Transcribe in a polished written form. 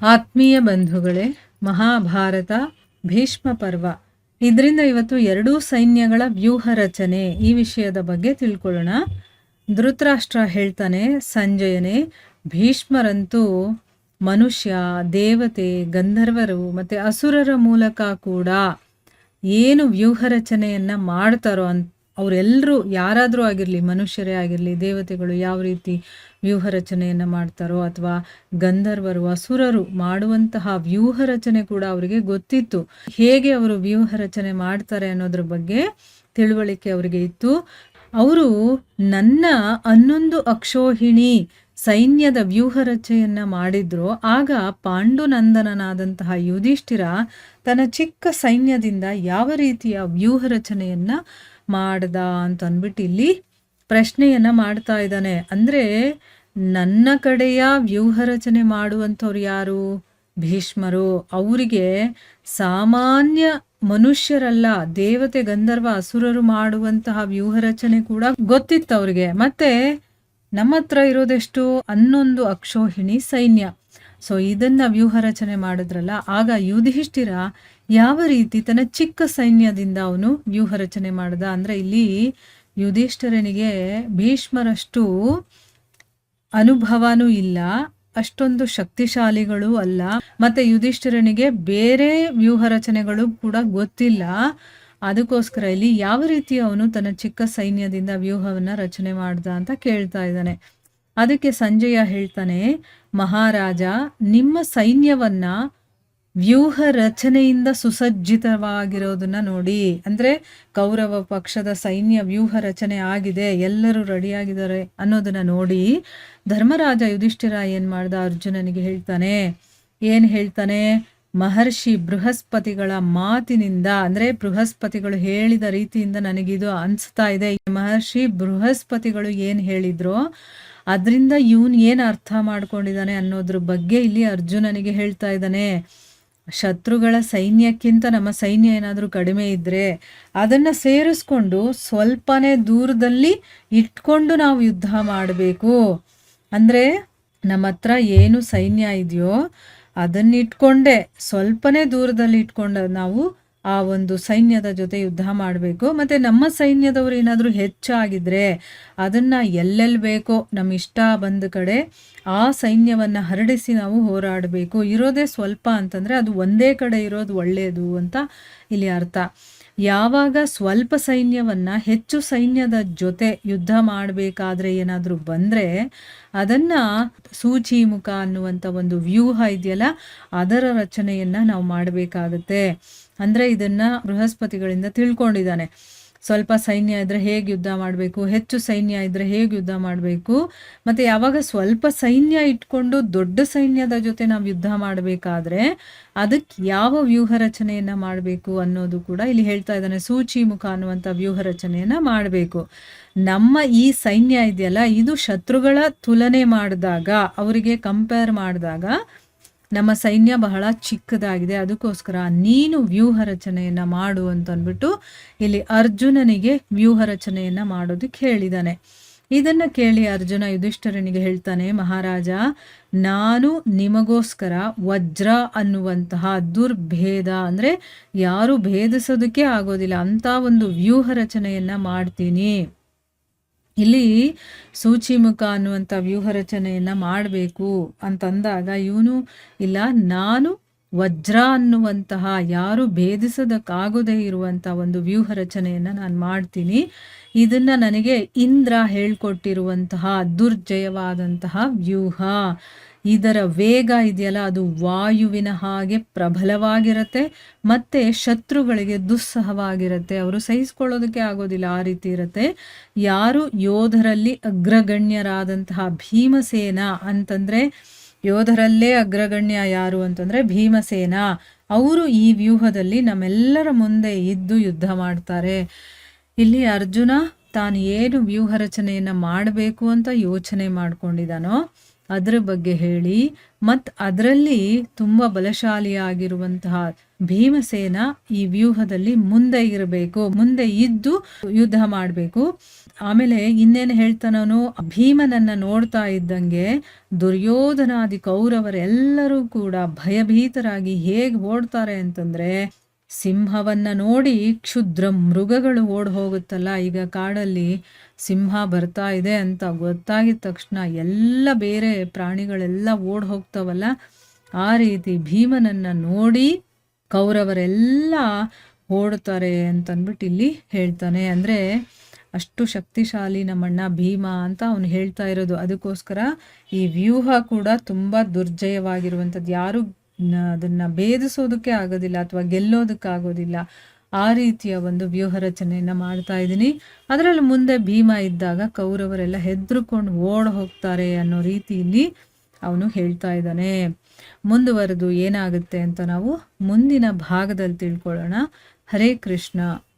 ಆತ್ಮೀಯ ಬಂಧುಗಳೇ, ಮಹಾಭಾರತ ಭೀಷ್ಮ ಪರ್ವ ಇದರಿಂದ ಇವತ್ತು ಎರಡೂ ಸೈನ್ಯಗಳ ವ್ಯೂಹ ರಚನೆ ಈ ವಿಷಯದ ಬಗ್ಗೆ ತಿಳ್ಕೊಳ್ಳೋಣ. ಧೃತರಾಷ್ಟ್ರ ಹೇಳ್ತಾನೆ, ಸಂಜಯನೇ, ಭೀಷ್ಮರಂತೂ ಮನುಷ್ಯ, ದೇವತೆ, ಗಂಧರ್ವರು ಮತ್ತು ಅಸುರರ ಮೂಲಕ ಕೂಡ ಏನು ವ್ಯೂಹ ರಚನೆಯನ್ನು ಮಾಡ್ತಾರೋ ಅವರೆಲ್ಲರೂ ಯಾರಾದರೂ ಆಗಿರಲಿ, ಮನುಷ್ಯರೇ ಆಗಿರಲಿ, ದೇವತೆಗಳು ಯಾವ ರೀತಿ ವ್ಯೂಹ ರಚನೆಯನ್ನು ಮಾಡ್ತಾರೋ ಅಥವಾ ಗಂಧರ್ವರು, ಅಸುರರು ಮಾಡುವಂತಹ ವ್ಯೂಹ ರಚನೆ ಕೂಡ ಅವರಿಗೆ ಗೊತ್ತಿತ್ತು. ಹೇಗೆ ಅವರು ವ್ಯೂಹ ರಚನೆ ಮಾಡ್ತಾರೆ ಅನ್ನೋದ್ರ ಬಗ್ಗೆ ತಿಳುವಳಿಕೆ ಅವರಿಗೆ ಇತ್ತು. ಅವರು ನನ್ನ 11 ಅಕ್ಷೋಹಿಣಿ ಸೈನ್ಯದ ವ್ಯೂಹ ರಚನೆಯನ್ನ ಮಾಡಿದ್ರು. ಆಗ ಪಾಂಡುನಂದನನಾದಂತಹ ಯುಧಿಷ್ಠಿರ ತನ್ನ ಚಿಕ್ಕ ಸೈನ್ಯದಿಂದ ಯಾವ ರೀತಿಯ ವ್ಯೂಹ ರಚನೆಯನ್ನ ಮಾಡ್ದ ಅಂತ ಅಂದ್ಬಿಟ್ಟು ಇಲ್ಲಿ ಪ್ರಶ್ನೆಯನ್ನ ಮಾಡ್ತಾ ಇದ್ದಾನೆ. ಅಂದ್ರೆ ನನ್ನ ಕಡೆಯ ವ್ಯೂಹ ರಚನೆ ಮಾಡುವಂಥವ್ರು ಯಾರು? ಭೀಷ್ಮರು. ಅವರಿಗೆ ಸಾಮಾನ್ಯ ಮನುಷ್ಯರಲ್ಲ, ದೇವತೆ, ಗಂಧರ್ವ, ಅಸುರರು ಮಾಡುವಂತಹ ವ್ಯೂಹ ರಚನೆ ಕೂಡ ಗೊತ್ತಿತ್ತು ಅವ್ರಿಗೆ. ಮತ್ತೆ ನಮ್ಮ ಹತ್ರ ಇರೋದೆಷ್ಟು? 11 ಅಕ್ಷೋಹಿಣಿ ಸೈನ್ಯ. ಸೊ ಇದನ್ನ ವ್ಯೂಹ ರಚನೆ ಮಾಡಿದ್ರಲ್ಲ, ಆಗ ಯುಧಿಷ್ಠಿರ ಯಾವ ರೀತಿ ತನ್ನ ಚಿಕ್ಕ ಸೈನ್ಯದಿಂದ ಅವನು ವ್ಯೂಹ ರಚನೆ ಮಾಡ್ದ ಅಂದ್ರೆ, ಇಲ್ಲಿ ಯುಧಿಷ್ಠಿರನಿಗೆ ಭೀಷ್ಮರಷ್ಟು ಅನುಭವನೂ ಇಲ್ಲ, ಅಷ್ಟೊಂದು ಶಕ್ತಿಶಾಲಿಗಳು ಅಲ್ಲ, ಮತ್ತೆ ಯುಧಿಷ್ಠಿರನಿಗೆ ಬೇರೆ ವ್ಯೂಹ ರಚನೆಗಳು ಕೂಡ ಗೊತ್ತಿಲ್ಲ. ಅದಕ್ಕೋಸ್ಕರ ಇಲ್ಲಿ ಯಾವ ರೀತಿ ಅವನು ತನ್ನ ಚಿಕ್ಕ ಸೈನ್ಯದಿಂದ ವ್ಯೂಹವನ್ನ ರಚನೆ ಮಾಡ್ದ ಅಂತ ಕೇಳ್ತಾ ಇದ್ದಾನೆ. ಅದಕ್ಕೆ ಸಂಜಯ ಹೇಳ್ತಾನೆ, ಮಹಾರಾಜ, ನಿಮ್ಮ ಸೈನ್ಯವನ್ನ ವ್ಯೂಹ ರಚನೆಯಿಂದ ಸುಸಜ್ಜಿತವಾಗಿರೋದನ್ನ ನೋಡಿ, ಅಂದ್ರೆ ಕೌರವ ಪಕ್ಷದ ಸೈನ್ಯ ವ್ಯೂಹ ರಚನೆ ಆಗಿದೆ, ಎಲ್ಲರೂ ರೆಡಿಯಾಗಿದ್ದಾರೆ ಅನ್ನೋದನ್ನ ನೋಡಿ ಧರ್ಮರಾಜ ಯುಧಿಷ್ಠಿರ ಏನ್ ಮಾಡ್ದ? ಅರ್ಜುನನಿಗೆ ಹೇಳ್ತಾನೆ. ಏನ್ ಹೇಳ್ತಾನೆ? ಮಹರ್ಷಿ ಬೃಹಸ್ಪತಿಗಳ ಮಾತಿನಿಂದ, ಅಂದ್ರೆ ಬೃಹಸ್ಪತಿಗಳು ಹೇಳಿದ ರೀತಿಯಿಂದ ನನಗಿದು ಅನ್ಸ್ತಾ ಇದೆ. ಮಹರ್ಷಿ ಬೃಹಸ್ಪತಿಗಳು ಏನ್ ಹೇಳಿದ್ರು ಅದರಿಂದ ಇವನ್ ಏನ್ ಅರ್ಥ ಮಾಡ್ಕೊಂಡಿದ್ದಾನೆ ಅನ್ನೋದ್ರ ಬಗ್ಗೆ ಇಲ್ಲಿ ಅರ್ಜುನನಿಗೆ ಹೇಳ್ತಾ ಇದ್ದಾನೆ. ಶತ್ರುಗಳ ಸೈನ್ಯಕ್ಕಿಂತ ನಮ್ಮ ಸೈನ್ಯ ಏನಾದರೂ ಕಡಿಮೆ ಇದ್ರೆ ಅದನ್ನ ಸೇರಿಸ್ಕೊಂಡು ಸ್ವಲ್ಪನೇ ದೂರದಲ್ಲಿ ಇಟ್ಕೊಂಡು ನಾವು ಯುದ್ಧ ಮಾಡಬೇಕು. ಅಂದ್ರೆ ನಮ್ಮ ಹತ್ರ ಏನು ಸೈನ್ಯ ಇದೆಯೋ ಅದನ್ನಿಟ್ಕೊಂಡೆ ಸ್ವಲ್ಪನೇ ದೂರದಲ್ಲಿ ಇಟ್ಕೊಂಡು ನಾವು ಆ ಒಂದು ಸೈನ್ಯದ ಜೊತೆ ಯುದ್ಧ ಮಾಡಬೇಕು. ಮತ್ತೆ ನಮ್ಮ ಸೈನ್ಯದವರು ಏನಾದರೂ ಹೆಚ್ಚಾಗಿದ್ರೆ ಅದನ್ನ ಎಲ್ಲೆಲ್ಲಿ ಬೇಕೋ ನಮ್ಮ ಇಷ್ಟ ಬಂದ ಕಡೆ ಆ ಸೈನ್ಯವನ್ನ ಹರಡಿಸಿ ನಾವು ಹೋರಾಡಬೇಕು. ಇರೋದೇ ಸ್ವಲ್ಪ ಅಂತಂದ್ರೆ ಅದು ಒಂದೇ ಕಡೆ ಇರೋದು ಒಳ್ಳೆಯದು ಅಂತ ಇಲ್ಲಿ ಅರ್ಥ. ಯಾವಾಗ ಸ್ವಲ್ಪ ಸೈನ್ಯವನ್ನ ಹೆಚ್ಚು ಸೈನ್ಯದ ಜೊತೆ ಯುದ್ಧ ಮಾಡಬೇಕಾದ್ರೆ ಏನಾದರೂ ಬಂದ್ರೆ ಅದನ್ನ ಸೂಚಿಮುಖ ಅನ್ನುವಂಥ ಒಂದು ವ್ಯೂಹ ಇದೆಯಲ್ಲ, ಅದರ ರಚನೆಯನ್ನ ನಾವು ಮಾಡಬೇಕಾಗತ್ತೆ. ಅಂದ್ರೆ ಇದನ್ನ ಬೃಹಸ್ಪತಿಗಳಿಂದ ತಿಳ್ಕೊಂಡಿದ್ದಾನೆ. ಸ್ವಲ್ಪ ಸೈನ್ಯ ಇದ್ರೆ ಹೇಗೆ ಯುದ್ಧ ಮಾಡಬೇಕು, ಹೆಚ್ಚು ಸೈನ್ಯ ಇದ್ರೆ ಹೇಗೆ ಯುದ್ಧ ಮಾಡಬೇಕು, ಮತ್ತೆ ಯಾವಾಗ ಸ್ವಲ್ಪ ಸೈನ್ಯ ಇಟ್ಕೊಂಡು ದೊಡ್ಡ ಸೈನ್ಯದ ಜೊತೆ ನಾವು ಯುದ್ಧ ಮಾಡಬೇಕಾದ್ರೆ ಅದಕ್ಕೆ ಯಾವ ವ್ಯೂಹ ರಚನೆಯನ್ನ ಮಾಡಬೇಕು ಅನ್ನೋದು ಕೂಡ ಇಲ್ಲಿ ಹೇಳ್ತಾ ಇದ್ದಾನೆ. ಸೂಚಿಮುಖ ಅನ್ನುವಂಥ ವ್ಯೂಹ ರಚನೆಯನ್ನ ಮಾಡಬೇಕು. ನಮ್ಮ ಈ ಸೈನ್ಯ ಇದೆಯಲ್ಲ, ಇದು ಶತ್ರುಗಳ ತುಲನೆ ಮಾಡಿದಾಗ, ಅವರಿಗೆ ಕಂಪೇರ್ ಮಾಡಿದಾಗ ನಮ್ಮ ಸೈನ್ಯ ಬಹಳ ಚಿಕ್ಕದಾಗಿದೆ. ಅದಕ್ಕೋಸ್ಕರ ನೀನು ವ್ಯೂಹ ರಚನೆಯನ್ನ ಮಾಡು ಅಂತ ಅಂದ್ಬಿಟ್ಟು ಇಲ್ಲಿ ಅರ್ಜುನನಿಗೆ ವ್ಯೂಹ ರಚನೆಯನ್ನ ಮಾಡೋದಕ್ಕೆ ಹೇಳಿದಾನೆ. ಇದನ್ನ ಕೇಳಿ ಅರ್ಜುನ ಯುಧಿಷ್ಠಿರನಿಗೆ ಹೇಳ್ತಾನೆ, ಮಹಾರಾಜ, ನಾನು ನಿಮಗೋಸ್ಕರ ವಜ್ರ ಅನ್ನುವಂತಹ ದುರ್ಭೇದ, ಅಂದ್ರೆ ಯಾರು ಭೇದಿಸೋದಕ್ಕೆ ಆಗೋದಿಲ್ಲ ಅಂತ ಒಂದು ವ್ಯೂಹ ರಚನೆಯನ್ನ ಮಾಡ್ತೀನಿ. ಇಲ್ಲಿ ಸೂಚಿಮುಖ ಅನ್ನುವಂಥ ವ್ಯೂಹ ರಚನೆಯನ್ನ ಮಾಡಬೇಕು ಅಂತಂದಾಗ ಇವನು ಇಲ್ಲ, ನಾನು ವಜ್ರ ಅನ್ನುವಂತಹ ಯಾರು ಭೇದಿಸೋದಕ್ಕಾಗದೇ ಇರುವಂಥ ಒಂದು ವ್ಯೂಹ ರಚನೆಯನ್ನ ನಾನು ಮಾಡ್ತೀನಿ. ಇದನ್ನ ನನಗೆ ಇಂದ್ರ ಹೇಳ್ಕೊಟ್ಟಿರುವಂತಹ ದುರ್ಜಯವಾದಂತಹ ವ್ಯೂಹ. ಇದರ ವೇಗ ಇದೆಯಲ್ಲ, ಅದು ವಾಯುವಿನ ಹಾಗೆ ಪ್ರಬಲವಾಗಿರುತ್ತೆ, ಮತ್ತೆ ಶತ್ರುಗಳಿಗೆ ದುಸ್ಸಹವಾಗಿರುತ್ತೆ, ಅವರು ಸಹಿಸ್ಕೊಳ್ಳೋದಕ್ಕೆ ಆಗೋದಿಲ್ಲ, ಆ ರೀತಿ ಇರುತ್ತೆ. ಯಾರು ಯೋಧರಲ್ಲಿ ಅಗ್ರಗಣ್ಯರಾದಂತಹ ಭೀಮಸೇನ ಅಂತಂದ್ರೆ, ಯೋಧರಲ್ಲೇ ಅಗ್ರಗಣ್ಯ ಯಾರು ಅಂತಂದ್ರೆ ಭೀಮಸೇನ, ಅವರು ಈ ವ್ಯೂಹದಲ್ಲಿ ನಮ್ಮೆಲ್ಲರ ಮುಂದೆ ಇದ್ದು ಯುದ್ಧ ಮಾಡ್ತಾರೆ. ಇಲ್ಲಿ ಅರ್ಜುನ ತಾನು ಏನು ವ್ಯೂಹ ರಚನೆಯನ್ನ ಮಾಡಬೇಕು ಅಂತ ಯೋಚನೆ ಮಾಡ್ಕೊಂಡಿದ್ದಾನೋ ಅದರ ಬಗ್ಗೆ ಹೇಳಿ, ಮತ್ತು ಅದರಲ್ಲಿ ತುಂಬ ಬಲಶಾಲಿಯಾಗಿರುವಂತಹ ಭೀಮಸೇನ ಈ ವ್ಯೂಹದಲ್ಲಿ ಮುಂದೆ ಇರಬೇಕು, ಮುಂದೆ ಇದ್ದು ಯುದ್ಧ ಮಾಡಬೇಕು. ಆಮೇಲೆ ಇನ್ನೇನು ಹೇಳ್ತಾನವನು, ಭೀಮನನ್ನ ನೋಡ್ತಾ ಇದ್ದಂಗೆ ದುರ್ಯೋಧನಾದಿ ಕೌರವರೆಲ್ಲರೂ ಕೂಡ ಭಯಭೀತರಾಗಿ ಹೇಗೆ ಓಡ್ತಾರೆ ಅಂತಂದ್ರೆ, ಸಿಂಹವನ್ನ ನೋಡಿ ಕ್ಷುದ್ರ ಮೃಗಗಳು ಓಡ್ ಹೋಗುತ್ತಲ್ಲ, ಈಗ ಕಾಡಲ್ಲಿ ಸಿಂಹ ಬರ್ತಾ ಇದೆ ಅಂತ ಗೊತ್ತಾಗಿದ ತಕ್ಷಣ ಎಲ್ಲ ಬೇರೆ ಪ್ರಾಣಿಗಳೆಲ್ಲ ಓಡ್ ಹೋಗ್ತಾವಲ್ಲ, ಆ ರೀತಿ ಭೀಮನನ್ನ ನೋಡಿ ಕೌರವರೆಲ್ಲ ಓಡ್ತಾರೆ ಅಂತಂದ್ಬಿಟ್ಟು ಇಲ್ಲಿ ಹೇಳ್ತಾನೆ. ಅಂದರೆ ಅಷ್ಟು ಶಕ್ತಿಶಾಲಿ ನಮ್ಮಣ್ಣ ಭೀಮ ಅಂತ ಅವನು ಹೇಳ್ತಾ ಇರೋದು. ಅದಕ್ಕೋಸ್ಕರ ಈ ವ್ಯೂಹ ಕೂಡ ತುಂಬ ದುರ್ಜಯವಾಗಿರುವಂಥದ್ದು. ಯಾರು ಅದನ್ನು ಭೇದಿಸೋದಕ್ಕೆ ಆಗೋದಿಲ್ಲ ಅಥವಾ ಗೆಲ್ಲೋದಕ್ಕಾಗೋದಿಲ್ಲ. ಆ ರೀತಿಯ ಒಂದು ವ್ಯೂಹ ರಚನೆಯನ್ನು ಮಾಡ್ತಾ ಇದ್ದೀನಿ. ಅದರಲ್ಲಿ ಮುಂದೆ ಭೀಮ ಇದ್ದಾಗ ಕೌರವರೆಲ್ಲ ಹೆದರ್ಕೊಂಡು ಓಡ್ ಹೋಗ್ತಾರೆ ಅನ್ನೋ ರೀತಿಯಲ್ಲಿ ಅವನು ಹೇಳ್ತಾ ಇದ್ದಾನೆ. ಮುಂದುವರೆದು ಏನಾಗುತ್ತೆ ಅಂತ ನಾವು ಮುಂದಿನ ಭಾಗದಲ್ಲಿ ತಿಳ್ಕೊಳ್ಳೋಣ. ಹರೇ ಕೃಷ್ಣ.